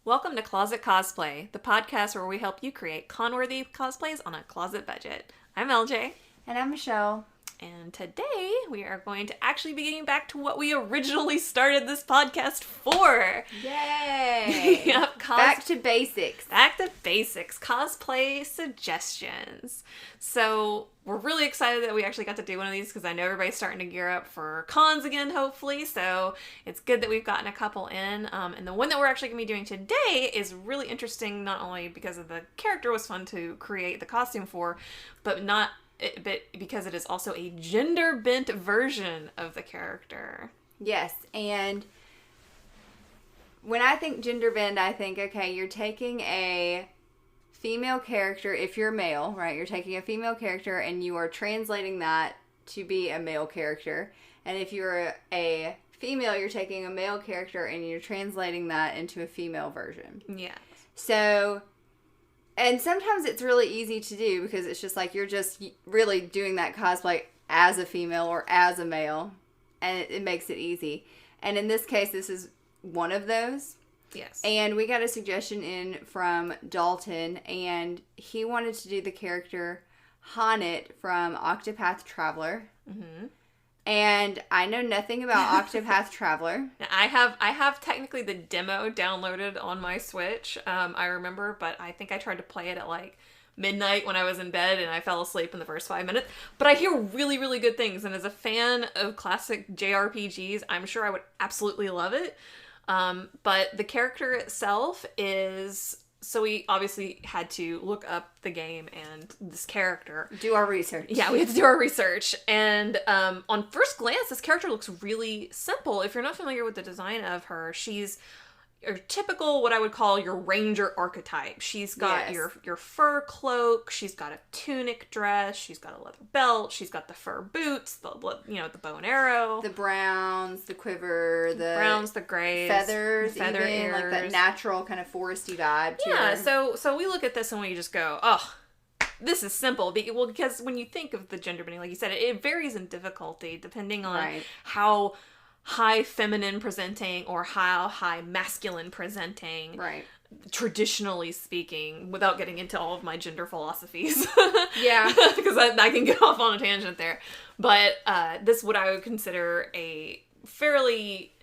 Welcome to Closet Cosplay, the podcast where we help you create con-worthy cosplays on a closet budget. I'm LJ. And I'm Michelle. And today we are going to actually be getting back to what we originally started this podcast for. Yay! Yep, back to basics. Back to basics. Cosplay suggestions. So we're really excited that we actually got to do one of these because I know everybody's starting to gear up for cons again, hopefully. So it's good that we've gotten a couple in. And the one that we're actually going to be doing today is really interesting, not only because of the character was fun to create the costume for, but because it is also a gender-bent version of the character. Yes, and when I think gender bend, I think, okay, you're taking a female character, if you're male, right? You're taking a female character and you are translating that to be a male character. And if you're a female, you're taking a male character and you're translating that into a female version. Yes. So... And sometimes it's really easy to do because it's just like you're just really doing that cosplay as a female or as a male. And it makes it easy. And in this case, this is one of those. Yes. And we got a suggestion in from Dalton. And he wanted to do the character H'aanit from Octopath Traveler. Mm-hmm. And I know nothing about Octopath Traveler. I have technically the demo downloaded on my Switch. I remember, but I think I tried to play it at like midnight when I was in bed and I fell asleep in the first 5 minutes. But I hear really, really good things. And as a fan of classic JRPGs, I'm sure I would absolutely love it. But the character itself is... So we obviously had to look up the game and this character. Do our research. Yeah, we had to do our research. And on first glance, this character looks really simple. If you're not familiar with the design of her, she's your typical, what I would call your ranger archetype. She's got your fur cloak, she's got a tunic dress, she's got a leather belt, she's got the fur boots, the bow and arrow. The browns, the quiver, the browns, the grays, feathers, feather even, ears. like that natural kind of foresty vibe to Yeah, her. so we look at this and we just go, oh, this is simple. Because when you think of the gender bending, like you said, it varies in difficulty depending on how high feminine presenting or how high masculine presenting. Right. Traditionally speaking, without getting into all of my gender philosophies. Yeah. Because I can get off on a tangent there. But this is what I would consider a fairly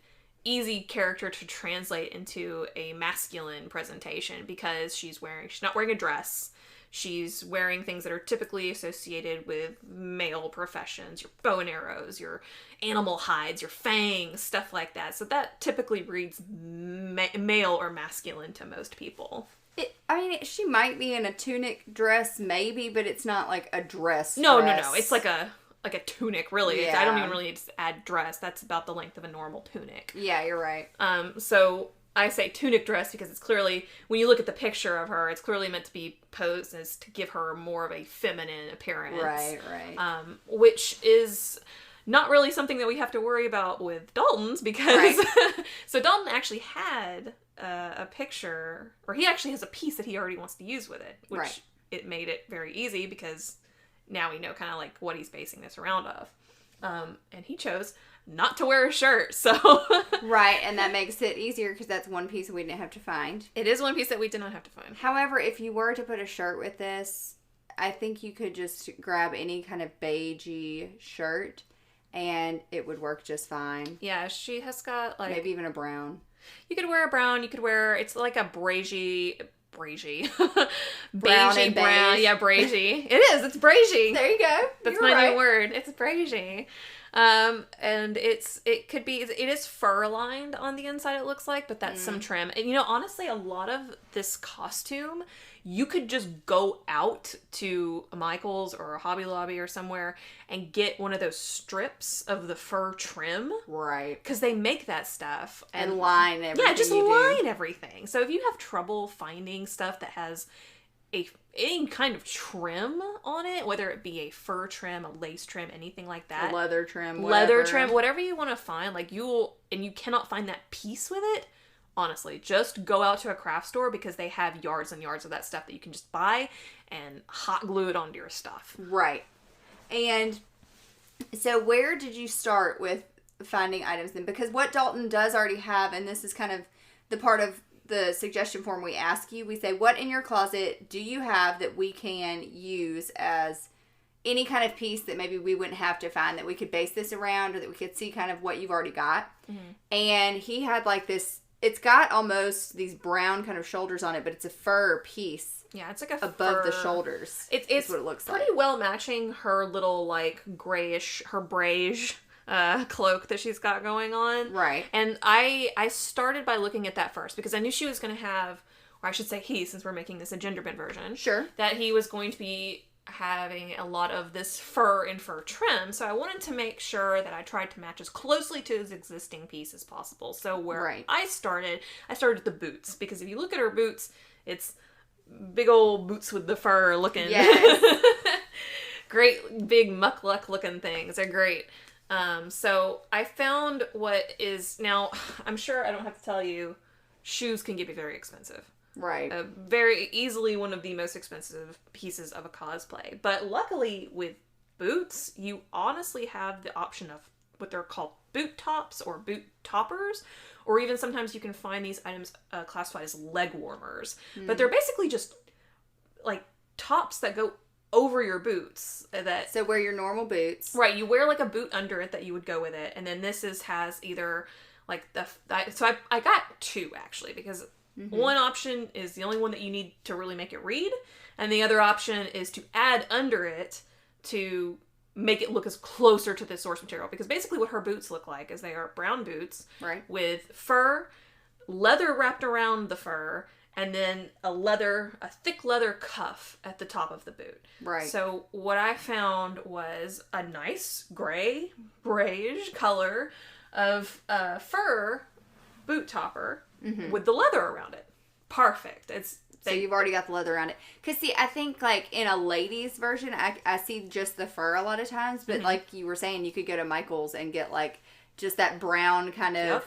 easy character to translate into a masculine presentation because she's not wearing a dress. She's wearing things that are typically associated with male professions, your bow and arrows, your animal hides, your fangs, stuff like that. So that typically reads male or masculine to most people. She might be in a tunic dress, maybe, but it's not like a dress. No. It's like a tunic, really. Yeah. I don't even really need to add dress. That's about the length of a normal tunic. Yeah, you're right. So I say tunic dress because it's clearly, when you look at the picture of her, it's clearly meant to be posed as to give her more of a feminine appearance. Right. Which is not really something that we have to worry about with Dalton's because... So Dalton actually had a picture, or he actually has a piece that he already wants to use with it, which it made it very easy because now we know kind of like what he's basing this around of. And he chose not to wear a shirt, so... Right, and that makes it easier because that's one piece we didn't have to find. It is one piece that we did not have to find. However, if you were to put a shirt with this, I think you could just grab any kind of beigey shirt and it would work just fine. Yeah, she has got like... Maybe even a brown. You could wear a brown, it's like a beigey... Brown beigey and brown. beige. Yeah, beigey. It is. It's beigey. There you go. That's my new word. It's beigey. And it is fur lined on the inside, it looks like, but that's some trim. And honestly, a lot of this costume, you could just go out to a Michael's or a Hobby Lobby or somewhere and get one of those strips of the fur trim. Right. Because they make that stuff. And line everything. Yeah, just line everything. So if you have trouble finding stuff that has any kind of trim on it, whether it be a fur trim, a lace trim, anything like that. A leather trim, whatever you want to find, like you cannot find that piece with it, honestly, just go out to a craft store because they have yards and yards of that stuff that you can just buy and hot glue it onto your stuff. Right. And so where did you start with finding items then? Because what Dalton does already have, and this is kind of the part of the suggestion form, we ask you, we say, what in your closet do you have that we can use as any kind of piece that maybe we wouldn't have to find, that we could base this around, or that we could see kind of what you've already got. And he had like this, it's got almost these brown kind of shoulders on it, but it's a fur piece. Yeah, it's like a above fur. The shoulders. It's what it looks pretty well matching her little like grayish, her beige cloak that she's got going on. Right. And I started by looking at that first because I knew she was going to have, or I should say he, since we're making this a gender bent version. Sure. That he was going to be having a lot of this fur and fur trim. So I wanted to make sure that I tried to match as closely to his existing piece as possible. So where I started with the boots, because if you look at her boots, it's big old boots with the fur looking. Yes. Great big muckluck looking things. They're great. So I found what is, now I'm sure I don't have to tell you, shoes can get very expensive. Right. Very easily one of the most expensive pieces of a cosplay. But luckily with boots, you honestly have the option of what they're called boot tops or boot toppers, or even sometimes you can find these items classified as leg warmers. But they're basically just like tops that go over your boots. So wear your normal boots. Right, you wear like a boot under it that you would go with it, and then has either like so I got two actually, because one option is the only one that you need to really make it read, and the other option is to add under it to make it look as closer to the source material, because basically what her boots look like is they are brown boots with fur, leather wrapped around the fur, and then a thick leather cuff at the top of the boot. Right. So what I found was a nice gray, beige color of fur boot topper with the leather around it. Perfect. So you've already got the leather around it. Because, see, I think, like, in a ladies version, I see just the fur a lot of times. But like you were saying, you could go to Michael's and get, like, just that brown kind of,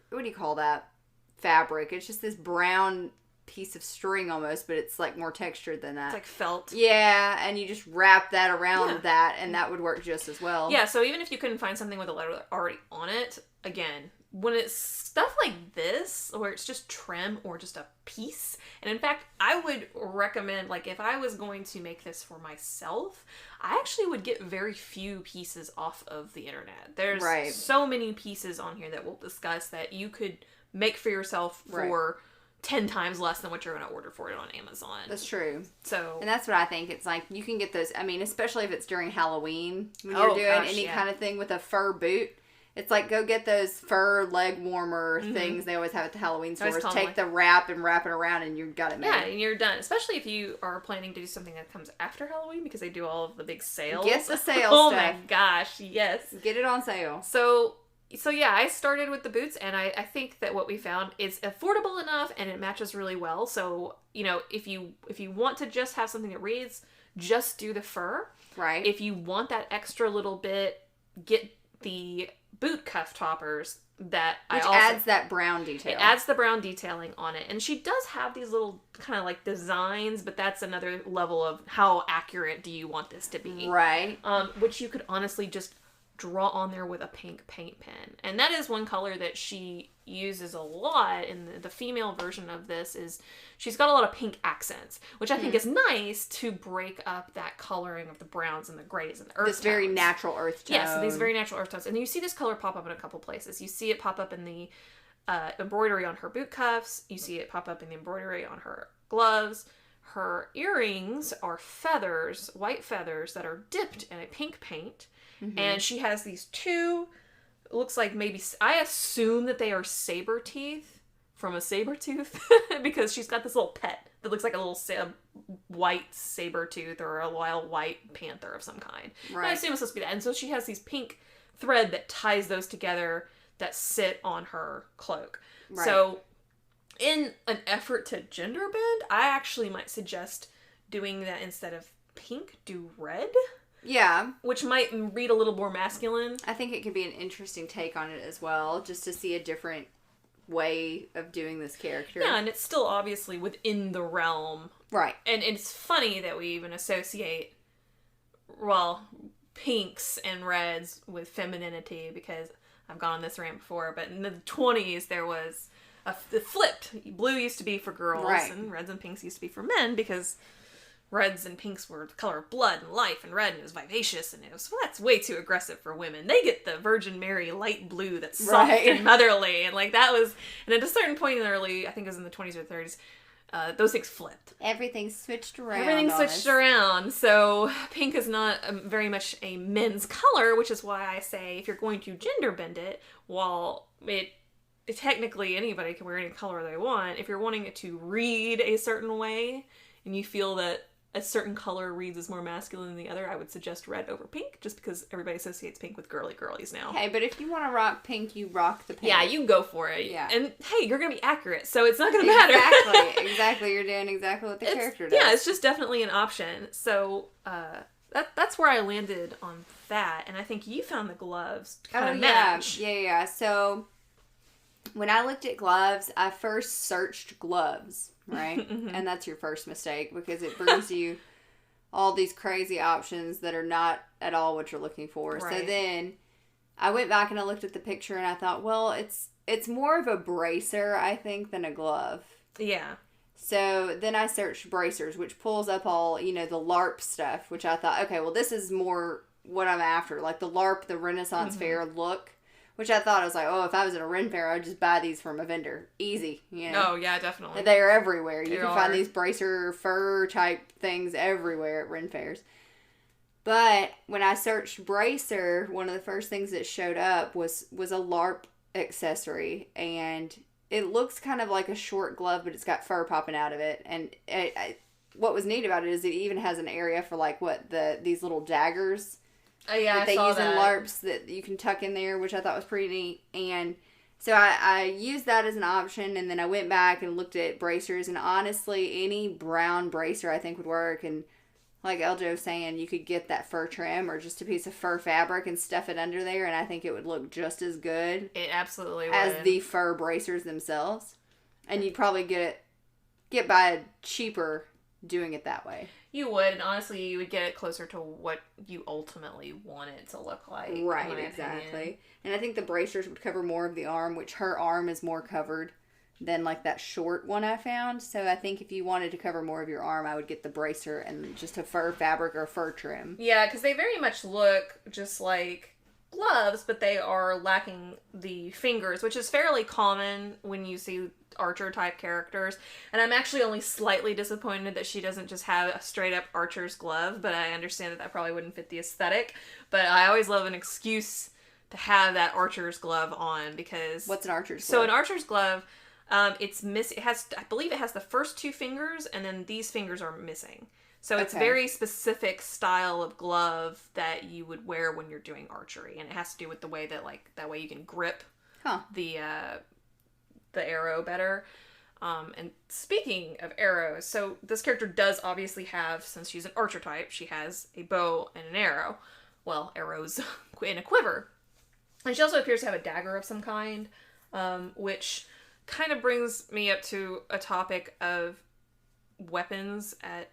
what do you call that? Fabric. It's just this brown piece of string almost, but it's, like, more textured than that. It's like felt. Yeah, and you just wrap that around that, and that would work just as well. Yeah, so even if you couldn't find something with a leather already on it, again, when it's stuff like this, where it's just trim or just a piece, and in fact, I would recommend, like, if I was going to make this for myself, I actually would get very few pieces off of the internet. There's so many pieces on here that we'll discuss that you could make for yourself for 10 times less than what you're going to order for it on Amazon. That's true. So, and that's what I think. It's like, you can get those, I mean, especially if it's during Halloween, when you're doing any kind of thing with a fur boot. It's like, go get those fur leg warmer things they always have at the Halloween stores. Take the wrap and wrap it around, and you've got it made. Yeah, and you're done. Especially if you are planning to do something that comes after Halloween, because they do all of the big sales. Get the sale Oh stuff. my gosh, yes. Get it on sale. So yeah, I started with the boots, and I think that what we found is affordable enough, and it matches really well. So, you know, if you want to just have something that reads, just do the fur. Right. If you want that extra little bit, get the boot cuff toppers Which adds that brown detail. It adds the brown detailing on it. And she does have these little kind of like designs, but that's another level of how accurate do you want this to be. Right. Which you could honestly just draw on there with a pink paint pen. And that is one color that she uses a lot in the female version of this. Is she's got a lot of pink accents, which I think is nice to break up that coloring of the browns and the grays and the earth tones. This very natural earth tone. Yes, these very natural earth tones. And you see this color pop up in a couple places. You see it pop up in the embroidery on her boot cuffs. You see it pop up in the embroidery on her gloves. Her earrings are feathers, white feathers that are dipped in a pink paint. And she has these two, it looks like maybe, I assume that they are saber teeth from a saber tooth, because she's got this little pet that looks like a little white saber tooth or a wild white panther of some kind. Right. I assume it's supposed to be that. And so she has these pink thread that ties those together that sit on her cloak. Right. So in an effort to gender bend, I actually might suggest doing that instead of pink, do red. Yeah. Which might read a little more masculine. I think it could be an interesting take on it as well, just to see a different way of doing this character. Yeah, and it's still obviously within the realm. Right. And it's funny that we even associate, well, pinks and reds with femininity, because I've gone on this rant before, but in the 20s there was flipped. Blue used to be for girls, Right. and reds and pinks used to be for men, because reds and pinks were the color of blood and life, and red, and it was vivacious, and it was, well, that's way too aggressive for women. They get the Virgin Mary light blue that's soft Right. and motherly, and like that was, and at a certain point in the early, I think it was in the 20s or 30s, those things flipped. Everything switched around. Everything switched around, so pink is not very much a men's color, which is why I say if you're going to gender bend it, while it technically anybody can wear any color they want, if you're wanting it to read a certain way, and you feel that a certain color reads as more masculine than the other, I would suggest red over pink, just because everybody associates pink with girly girlies now. Hey, but if you want to rock pink, you rock the pink. Yeah, you can go for it. Yeah. And hey, you're going to be accurate, so it's not going to matter. Exactly. You're doing exactly what the character does. Yeah, it's just definitely an option. So that's where I landed on that, and I think you found the gloves to kind of match. Yeah. So when I looked at gloves, I first searched gloves, right? And that's your first mistake, because it brings you all these crazy options that are not at all what you're looking for. Right. So then I went back and I looked at the picture and I thought, well, it's more of a bracer, I think, than a glove. Yeah. So then I searched bracers, which pulls up all, the LARP stuff, which I thought, okay, well, this is more what I'm after. Like the LARP, the Renaissance Fair look, which I thought, I was like, oh, if I was at a Ren Fair, I'd just buy these from a vendor. Easy, Oh, yeah, definitely. They are everywhere. You They can are. find these bracer fur type things everywhere at Ren Fairs. But when I searched bracer, one of the first things that showed up was a LARP accessory, and it looks kind of like a short glove, but it's got fur popping out of it. And what was neat about it is it even has an area for these little daggers Yeah, that they I saw use that. in LARPs that you can tuck in there, which I thought was pretty neat. And so I used that as an option, and then I went back and looked at bracers, and honestly, any brown bracer I think would work. And like LJ was saying, you could get that fur trim or just a piece of fur fabric and stuff it under there, and I think it would look just as good It absolutely would. as the fur bracers themselves. And you'd probably get by cheaper doing it that way. You would, and honestly, you would get it closer to what you ultimately want it to look like. Right, in my exactly. opinion. And I think the bracers would cover more of the arm, which her arm is more covered than like that short one I found. So I think if you wanted to cover more of your arm, I would get the bracer and just a fur fabric or fur trim. Yeah, because they very much look just like gloves, but they are lacking the fingers, which is fairly common when you see archer type characters. And I'm actually only slightly disappointed that she doesn't just have a straight up archer's glove, but I understand that probably wouldn't fit the aesthetic. But I always love an excuse to have that archer's glove on, because What's an archer's glove? so an archer's glove, it has, I believe it has the first two fingers, and then these fingers are missing. So it's Okay. very specific style of glove that you would wear when you're doing archery, and it has to do with the way that that way you can grip the arrow better. And speaking of arrows, so this character does obviously have, since she's an archer type, she has a bow and an arrow. Well, arrows in a quiver. And she also appears to have a dagger of some kind, which kind of brings me up to a topic of weapons at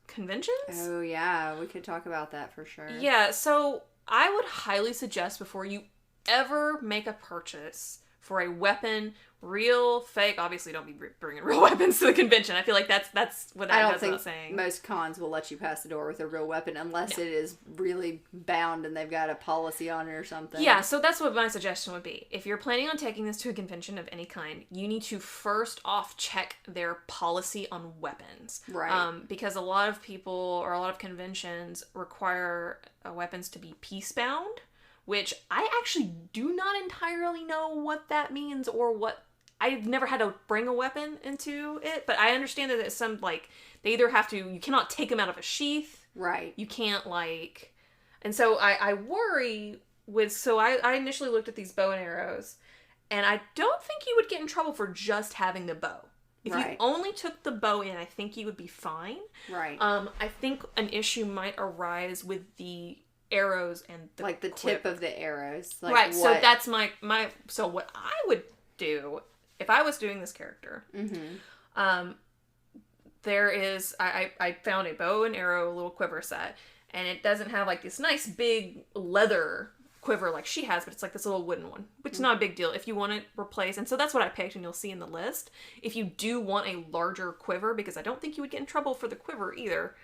conventions. Oh, yeah. We could talk about that for sure. Yeah, so I would highly suggest, before you ever make a purchase for a weapon, real, fake, obviously don't be bringing real weapons to the convention. I feel like that's what that I don't goes think without saying. most cons will let you pass the door with a real weapon unless it is really bound and they've got a policy on it or something. Yeah, so that's what my suggestion would be. If you're planning on taking this to a convention of any kind, you need to first off check their policy on weapons. Right. Because a lot of people, or a lot of conventions, require weapons to be peace-bound, which I actually do not entirely know what that means, or what... I've never had to bring a weapon into it, but I understand that it's some, they either have to... You cannot take them out of a sheath. Right. You can't, And so I worry with... So I initially looked at these bow and arrows, and I don't think you would get in trouble for just having the bow. If you only took the bow in, I think you would be fine. Right. I think an issue might arise with the arrows and the tip of the arrows. Right, so that's my... So what I would do... If I was doing this character, there is, I found a bow and arrow little quiver set, and it doesn't have this nice big leather quiver like she has, but it's like this little wooden one, which is not a big deal if you want to replace. And so that's what I picked, and you'll see in the list. If you do want a larger quiver, because I don't think you would get in trouble for the quiver either,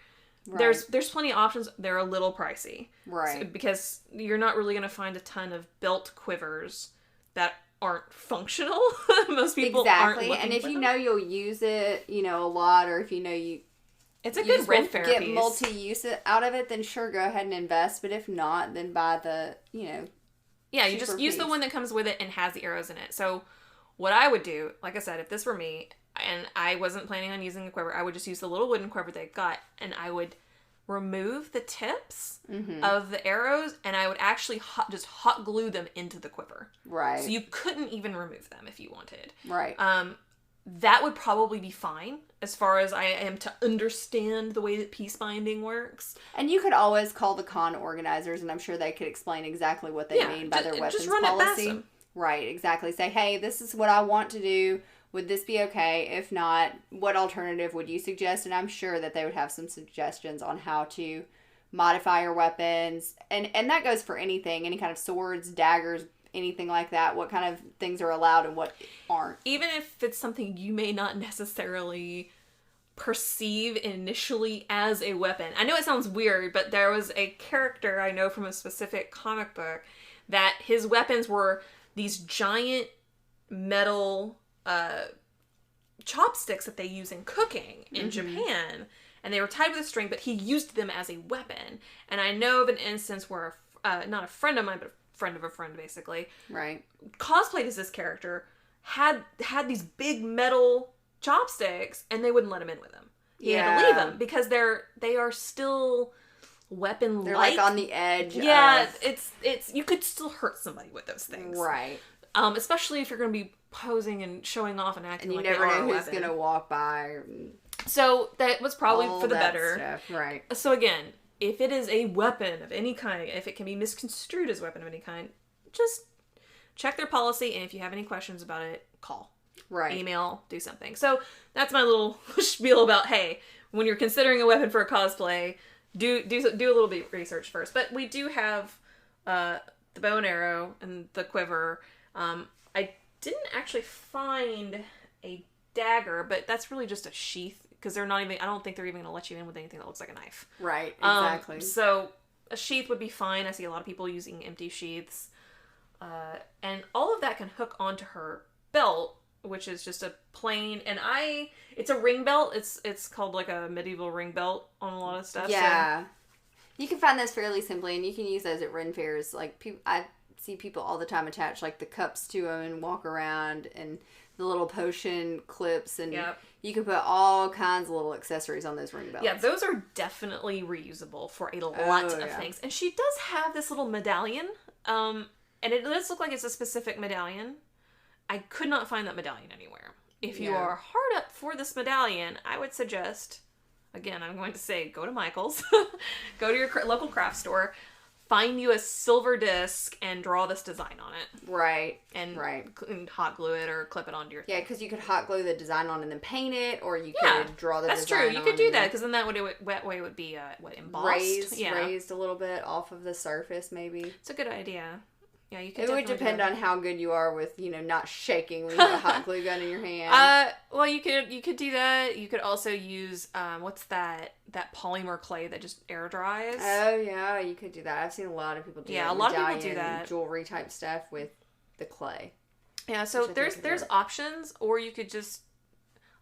there's plenty of options. They're a little pricey. Right. So, because you're not really going to find a ton of belt quivers that aren't functional. Most people aren't looking and if for you them. know you'll use it, a lot, or if you know it's a good Ren Fair get piece. multi-use out of it, then sure, go ahead and invest. But if not, then buy the, Yeah, you just use the one that comes with it and has the arrows in it. So what I would do, like I said, if this were me and I wasn't planning on using a quiver, I would just use the little wooden quiver they got, and I would remove the tips of the arrows, and I would actually just hot glue them into the quiver. Right. So you couldn't even remove them if you wanted. Right. That would probably be fine as far as I am to understand the way that piece binding works. And you could always call the con organizers, and I'm sure they could explain exactly what they mean by their weapons just run policy. It past them. Right, exactly. Say, hey, this is what I want to do. Would this be okay? If not, what alternative would you suggest? And I'm sure that they would have some suggestions on how to modify your weapons. And that goes for anything, any kind of swords, daggers, anything like that. What kind of things are allowed and what aren't. Even if it's something you may not necessarily perceive initially as a weapon. I know it sounds weird, but there was a character I know from a specific comic book that his weapons were these giant metal chopsticks that they use in cooking in Japan, and they were tied with a string, but he used them as a weapon. And I know of an instance where not a friend of mine, but a friend of a friend, basically, right, cosplayed as this character, had these big metal chopsticks, and they wouldn't let him in with them. He had to leave them because they are still weapon-like. They're like on the edge. Yeah, it's you could still hurt somebody with those things, right? Especially if you're going to be posing and showing off and acting like you never know who's weapon. Gonna walk by. So that was probably for the better. Stuff. Right. So again, if it is a weapon of any kind, if it can be misconstrued as a weapon of any kind, just check their policy, and if you have any questions about it, call. Right. Email, do something. So that's my little spiel about, hey, when you're considering a weapon for a cosplay, do a little bit of research first. But we do have the bow and arrow and the quiver. I didn't actually find a dagger, but that's really just a sheath, because they're not even, I don't think they're even going to let you in with anything that looks like a knife. Right, exactly. So a sheath would be fine. I see a lot of people using empty sheaths. And all of that can hook onto her belt, which is just a plain, and it's a ring belt. It's called like a medieval ring belt on a lot of stuff. Yeah. So. You can find those fairly simply, and you can use those at Ren Fairs. Like, I see people all the time attach like the cups to them and walk around, and the little potion clips, and you can put all kinds of little accessories on those ring belts. Yeah, those are definitely reusable for a lot of things. And she does have this little medallion, and it does look like it's a specific medallion. I could not find that medallion anywhere. If you are hard up for this medallion, I would suggest, again, I'm going to say, go to Michael's, go to your local craft store, find you a silver disc, and draw this design on it. Right. And hot glue it or clip it onto your thing. Yeah, because you could hot glue the design on and then paint it, or you could draw the design on. That's true. You could do that, because then that way it would be, embossed? Raised a little bit off of the surface, maybe. It's a good idea. Yeah, you could. It would depend on how good you are with, not shaking when you have a hot glue gun in your hand. Well, you could do that. You could also use what's that polymer clay that just air dries? Oh yeah, you could do that. I've seen a lot of people do that. Yeah, a lot of people do that. Jewelry type stuff with the clay. Yeah, so there's options, or you could just.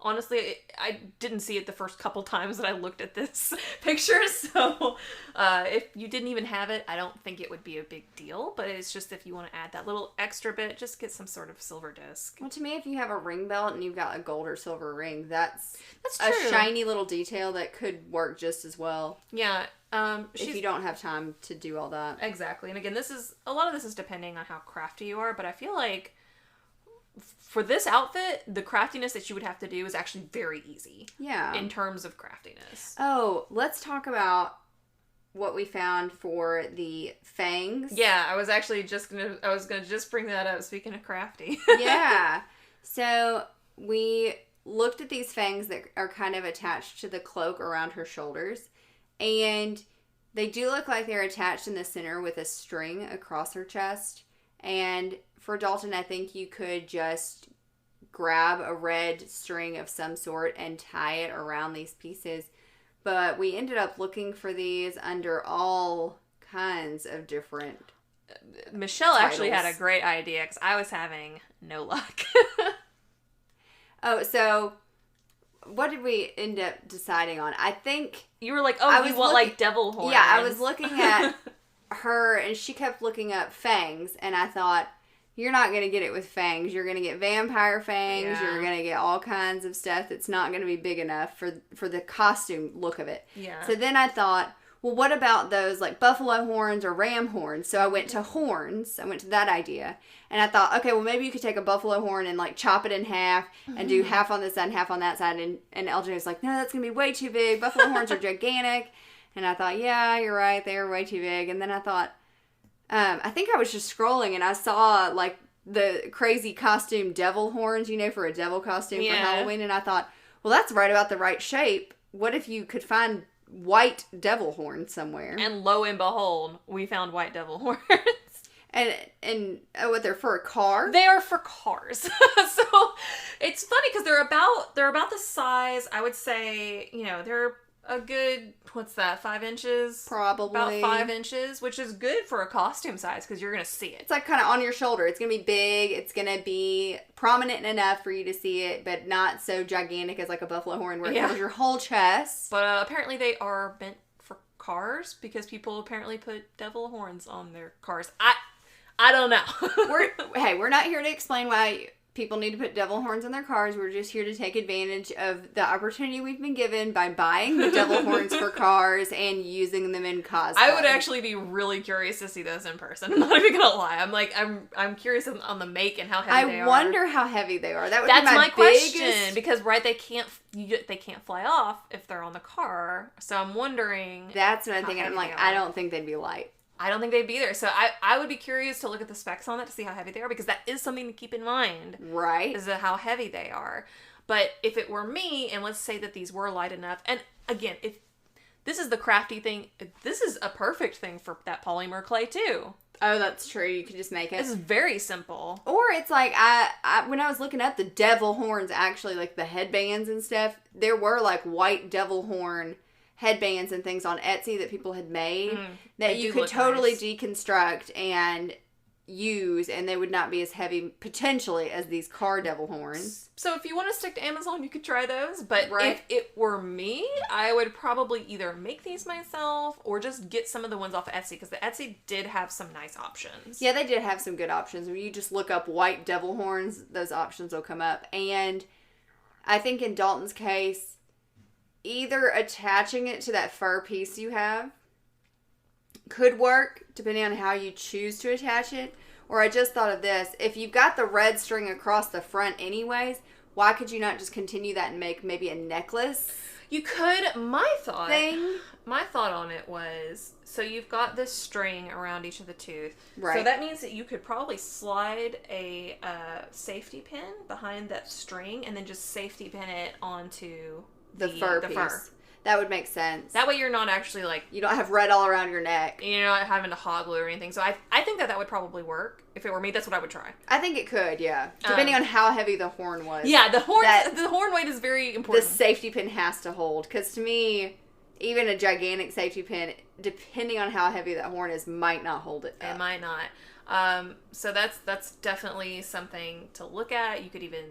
Honestly, I didn't see it the first couple times that I looked at this picture, so if you didn't even have it, I don't think it would be a big deal, but it's just if you want to add that little extra bit, just get some sort of silver disc. Well, to me, if you have a ring belt and you've got a gold or silver ring, that's true. A shiny little detail that could work just as well. Yeah. If you don't have time to do all that. Exactly, and again, a lot of this is depending on how crafty you are, but I feel like for this outfit, the craftiness that you would have to do is actually very easy. Yeah. In terms of craftiness. Oh, let's talk about what we found for the fangs. Yeah, I was gonna just bring that up, speaking of crafty. Yeah. So we looked at these fangs that are kind of attached to the cloak around her shoulders, and They do look like they're attached in the center with a string across her chest. And for Dalton, I think you could just grab a red string of some sort and tie it around these pieces. But we ended up looking for these under all kinds of different Michelle titles. actually had a great idea because I was having no luck. Oh, so what did we end up deciding on? I think you were like, oh, you want like devil horns. Yeah, I was looking at her and she kept looking up fangs, and I thought, you're not going to get it with fangs. You're going to get vampire fangs. Yeah. You're going to get all kinds of stuff that's not going to be big enough for the costume look of it. Yeah. So then I thought, well, what about those like buffalo horns or ram horns? So I went to horns. I went to that idea. And I thought, okay, well, maybe you could take a buffalo horn and like chop it in half and do half on this side and half on that side. And LJ was like, no, that's going to be way too big. Buffalo horns are gigantic. And I thought, yeah, you're right. They are way too big. And then I thought, I think I was just scrolling and I saw like the crazy costume devil horns, for a devil costume for Halloween. And I thought, well, that's right about the right shape. What if you could find white devil horns somewhere? And lo and behold, we found white devil horns. And what, they're for a car? They are for cars. So it's funny because they're about the size, I would say, they're a good, 5 inches? Probably. About 5 inches, which is good for a costume size because you're going to see it. It's like kind of on your shoulder. It's going to be big. It's going to be prominent enough for you to see it, but not so gigantic as like a buffalo horn where it covers your whole chest. But apparently they are meant for cars because people apparently put devil horns on their cars. I don't know. We're not here to explain why people need to put devil horns on their cars. We're just here to take advantage of the opportunity we've been given by buying the devil horns for cars and using them in cosplay. I would actually be really curious to see those in person. I'm not even gonna lie. I'm curious on the make and how heavy they are. I wonder how heavy they are. That's my question because they can't fly off if they're on the car. So I'm wondering. That's what I'm thinking. I'm like, I don't think they'd be light. I don't think they'd be there. So I would be curious to look at the specs on that to see how heavy they are because that is something to keep in mind. Right. Is how heavy they are. But if it were me, and let's say that these were light enough, and again, if this is the crafty thing, this is a perfect thing for that polymer clay too. Oh, that's true. You could just make it. It's very simple. Or it's like, I when I was looking up the devil horns, actually, like the headbands and stuff, there were like white devil horn headbands and things on Etsy that people had made that you could totally deconstruct and use, and they would not be as heavy potentially as these car devil horns. So if you want to stick to Amazon, you could try those, but if it were me, I would probably either make these myself or just get some of the ones off Etsy because the Etsy did have some nice options. Yeah, they did have some good options. When you just look up white devil horns, those options will come up. And I think in Dalton's case, either attaching it to that fur piece you have could work, depending on how you choose to attach it. Or I just thought of this. If you've got the red string across the front anyways, why could you not just continue that and make maybe a necklace? You could. My thought on it was, so you've got this string around each of the tooth. Right. So that means that you could probably slide a safety pin behind that string and then just safety pin it onto the fur piece. That would make sense. That way you're not actually you don't have red all around your neck. You're not having to hot glue or anything. So I think that would probably work. If it were me, that's what I would try. I think it could, yeah. Depending on how heavy the horn was. Yeah, the horn weight is very important. The safety pin has to hold. Because to me, even a gigantic safety pin, depending on how heavy that horn is, might not hold it up. It might not. So that's definitely something to look at. You could even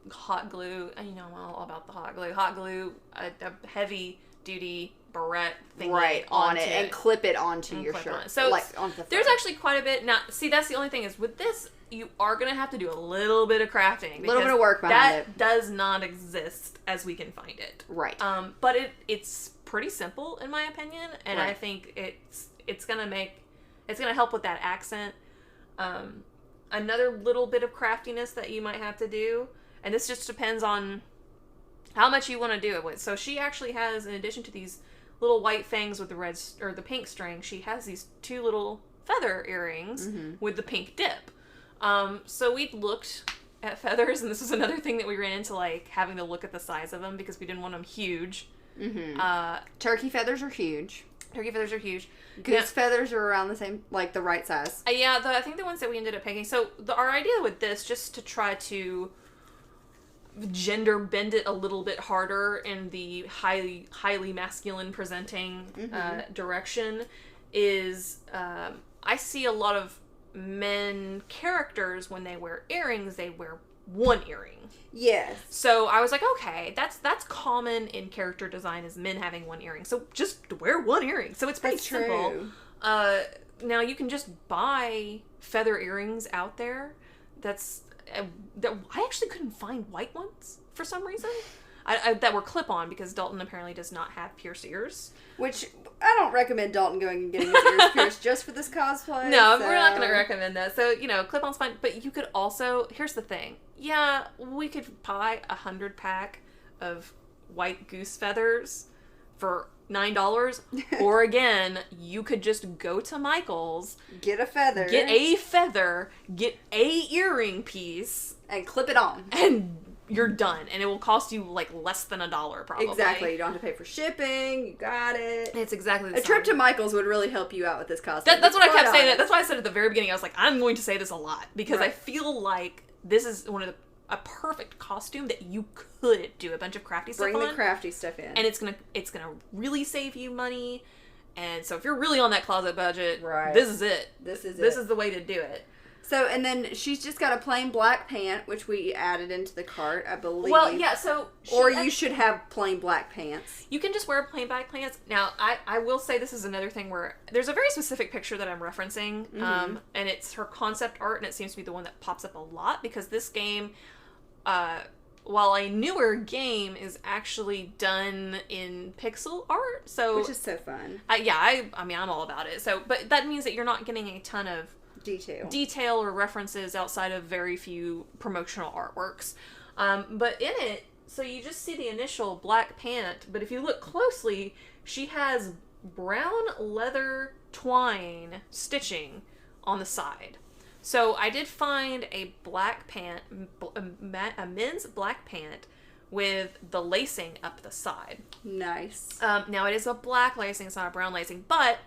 hot glue, I'm all about the hot glue a heavy duty barrette thing on it and clip it onto your shirt. So there's actually quite a bit. Now, see, that's the only thing is with this, you are going to have to do a little bit of crafting. A little bit of work behind it. That does not exist as we can find it. Right. But it's pretty simple in my opinion, and I think it's going to help with that accent. Another little bit of craftiness that you might have to do, and this just depends on how much you want to do it with. So she actually has, in addition to these little white fangs with the red or the pink string, she has these 2 little feather earrings with the pink dip. So we looked at feathers, and this was another thing that we ran into, having to look at the size of them because we didn't want them huge. Turkey feathers are huge. Turkey feathers are huge. Goose feathers are around the same, like the right size. Yeah, I think the ones that we ended up picking. So our idea with this, just to try to gender bend it a little bit harder in the highly masculine presenting direction, is I see a lot of men characters when they wear earrings, they wear one earring. Yes. So I was like, okay, that's common in character design, is men having one earring. So just wear one earring. So it's pretty simple. Now you can just buy feather earrings out there. That I actually couldn't find white ones for some reason. That were clip-on, because Dalton apparently does not have pierced ears. Which, I don't recommend Dalton going and getting his ears pierced just for this cosplay. No, we're not going to recommend that. So, clip-on's fine. But you could also, here's the thing. Yeah, we could buy 100-pack of white goose feathers for $9. Or again, you could just go to Michael's. Get a feather. Get a feather. Get a earring piece. And clip it on. And you're done. And it will cost you like less than $1 probably. Exactly. You don't have to pay for shipping. You got it. It's exactly the same. A trip to Michael's would really help you out with this costume. That's what I kept saying. That's why I said at the very beginning, I was like, I'm going to say this a lot. Because I feel like this is a perfect costume that you could do a bunch of crafty stuff on. Bring the crafty stuff in. And it's gonna really save you money. And so if you're really on that closet budget, this is it. This is the way to do it. So, and then she's just got a plain black pant, which we added into the cart, I believe. Well, yeah, so... Or you should have plain black pants. You can just wear plain black pants. Now, I will say this is another thing where there's a very specific picture that I'm referencing, and it's her concept art, and it seems to be the one that pops up a lot, because this game, while a newer game, is actually done in pixel art, so... Which is so fun. I mean, I'm all about it. So, but that means that you're not getting a ton of detail or references outside of very few promotional artworks. But in it, so you just see the initial black pant, but if you look closely, she has brown leather twine stitching on the side. So I did find a black pant, a men's black pant with the lacing up the side. Nice. Now it is a black lacing, it's not a brown lacing, but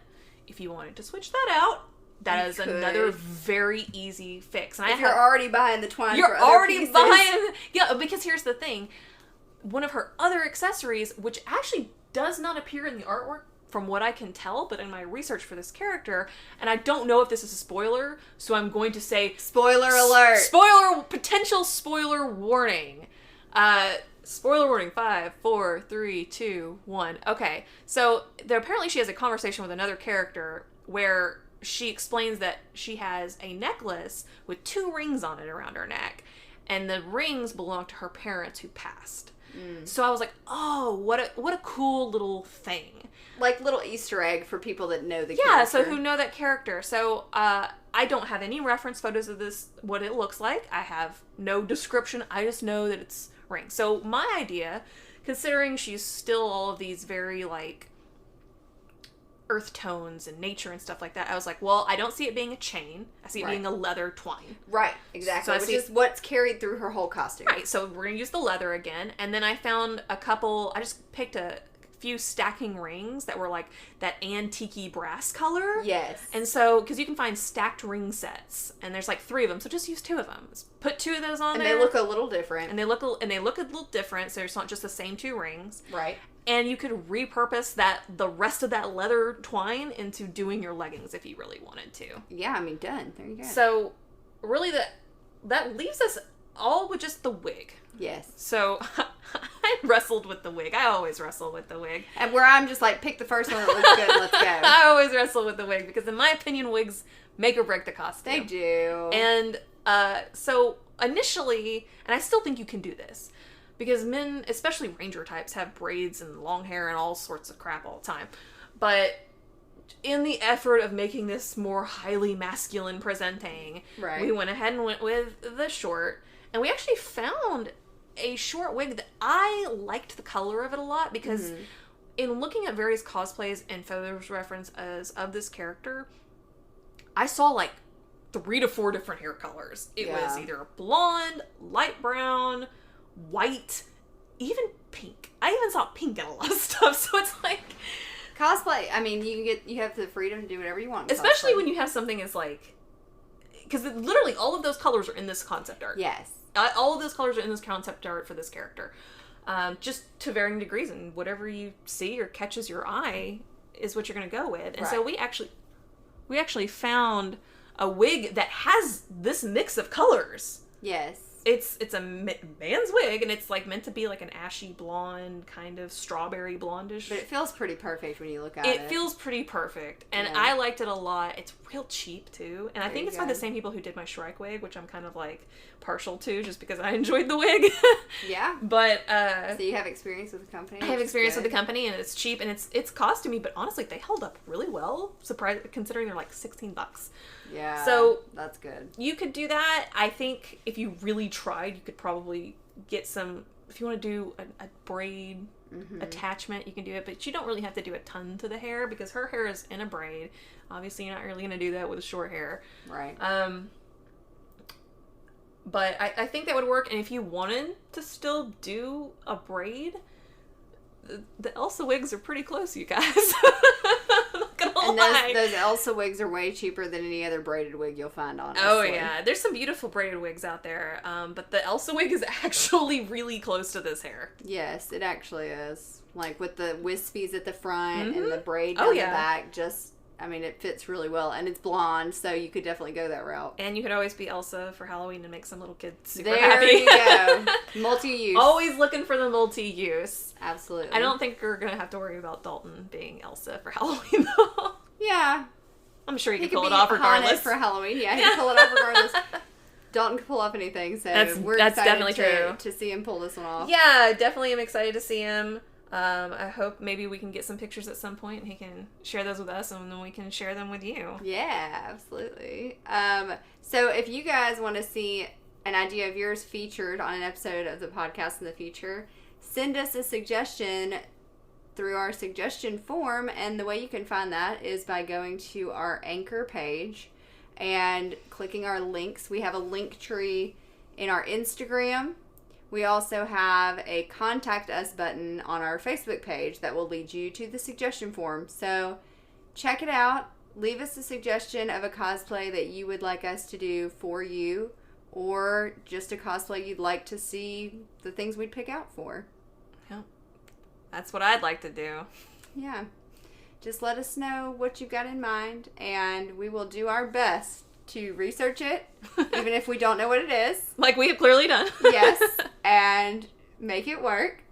if you wanted to switch that out, that is another very easy fix. And if you're already buying the twine, you're already buying. Yeah, because here's the thing: one of her other accessories, which actually does not appear in the artwork, from what I can tell, but in my research for this character, and I don't know if this is a spoiler, so I'm going to say spoiler alert. Potential spoiler warning. Spoiler warning. 5, 4, 3, 2, 1. Okay, so apparently she has a conversation with another character where she explains that she has a necklace with 2 rings on it around her neck, and the rings belong to her parents who passed. So I was like, oh, what a cool little thing. Like little Easter egg for people that know the character. Yeah, so who know that character. So I don't have any reference photos of this, what it looks like. I have no description. I just know that it's rings. So my idea, considering she's still all of these very like earth tones and nature and stuff like that, I was like, well, I don't see it being a chain. I see it being a leather twine. Right, exactly. So which is what's carried through her whole costume. Right, so we're going to use the leather again. And then I found I just picked a few stacking rings that were like that antique-y brass color. Yes. And so, because you can find stacked ring sets, and there's like 3 of them, so just use 2 of them. Put 2 of those on there. And they look a little different. And they look a little different, so it's not just the same 2 rings. Right. And you could repurpose the rest of that leather twine into doing your leggings if you really wanted to. Yeah, I mean, done. There you go. So, really, that leaves us all with just the wig. Yes. So, I wrestled with the wig. I always wrestle with the wig. And where I'm just like, pick the first one that looks good, let's go. I always wrestle with the wig because, in my opinion, wigs make or break the costume. They do. And so, initially, and I still think you can do this, because men, especially ranger types, have braids and long hair and all sorts of crap all the time. But in the effort of making this more highly masculine presenting, we went ahead and went with the short. And we actually found a short wig that I liked the color of it a lot, because in looking at various cosplays and photos references of this character, I saw like 3 to 4 different hair colors. It was either blonde, light brown, white, even pink. I even saw pink in a lot of stuff, so it's like Cosplay, I mean, you have the freedom to do whatever you want. Especially when you have something as like, because literally all of those colors are in this concept art. Yes. All of those colors are in this concept art for this character. Just to varying degrees, and whatever you see or catches your eye is what you're going to go with. And so we actually found a wig that has this mix of colors. Yes. It's a man's wig, and it's like meant to be like an ashy blonde, kind of strawberry blondish. But it feels pretty perfect when you look at it. It feels pretty perfect, and I liked it a lot. It's real cheap too, and I think it's by the same people who did my Shrike wig, which I'm kind of like partial to, just because I enjoyed the wig. Yeah. But so you have experience with the company. I have experience with the company, and it's cheap, and it's costumey, but honestly, they held up really well. Considering they're like $16. Yeah. So that's good. You could do that. I think if you really tried, you could probably get some. If you want to do a braid attachment, you can do it, but you don't really have to do a ton to the hair because her hair is in a braid. Obviously, you're not really going to do that with short hair. Right. But I think that would work. And if you wanted to still do a braid, the Elsa wigs are pretty close, you guys. I'm not gonna lie. And those Elsa wigs are way cheaper than any other braided wig you'll find, honestly. Oh, yeah. There's some beautiful braided wigs out there. But the Elsa wig is actually really close to this hair. Yes, it actually is. Like with the wispies at the front and the braid down the back, it fits really well. And it's blonde, so you could definitely go that route. And you could always be Elsa for Halloween and make some little kids super there happy. There you go. Multi-use. Always looking for the multi-use. Absolutely. I don't think we're going to have to worry about Dalton being Elsa for Halloween, though. Yeah. I'm sure he can pull it off regardless. For Halloween, yeah, he can pull it off regardless. Dalton can pull off anything, so we're excited to see him pull this one off. Yeah, definitely am excited to see him. I hope maybe we can get some pictures at some point and he can share those with us and then we can share them with you. Yeah, absolutely. So if you guys want to see an idea of yours featured on an episode of the podcast in the future, send us a suggestion through our suggestion form, and the way you can find that is by going to our Anchor page and clicking our links. We have a link tree in our Instagram. We also have a contact us button on our Facebook page that will lead you to the suggestion form. So check it out. Leave us a suggestion of a cosplay that you would like us to do for you, or just a cosplay you'd like to see the things we'd pick out for. Yep. That's what I'd like to do. Yeah. Just let us know what you've got in mind, and we will do our best to research it, even if we don't know what it is. Like we have clearly done. Yes, and make it work,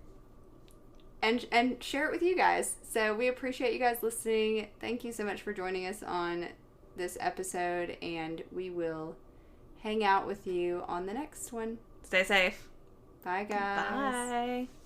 and share it with you guys. So we appreciate you guys listening. Thank you so much for joining us on this episode, and we will hang out with you on the next one. Stay safe. Bye, guys. Bye.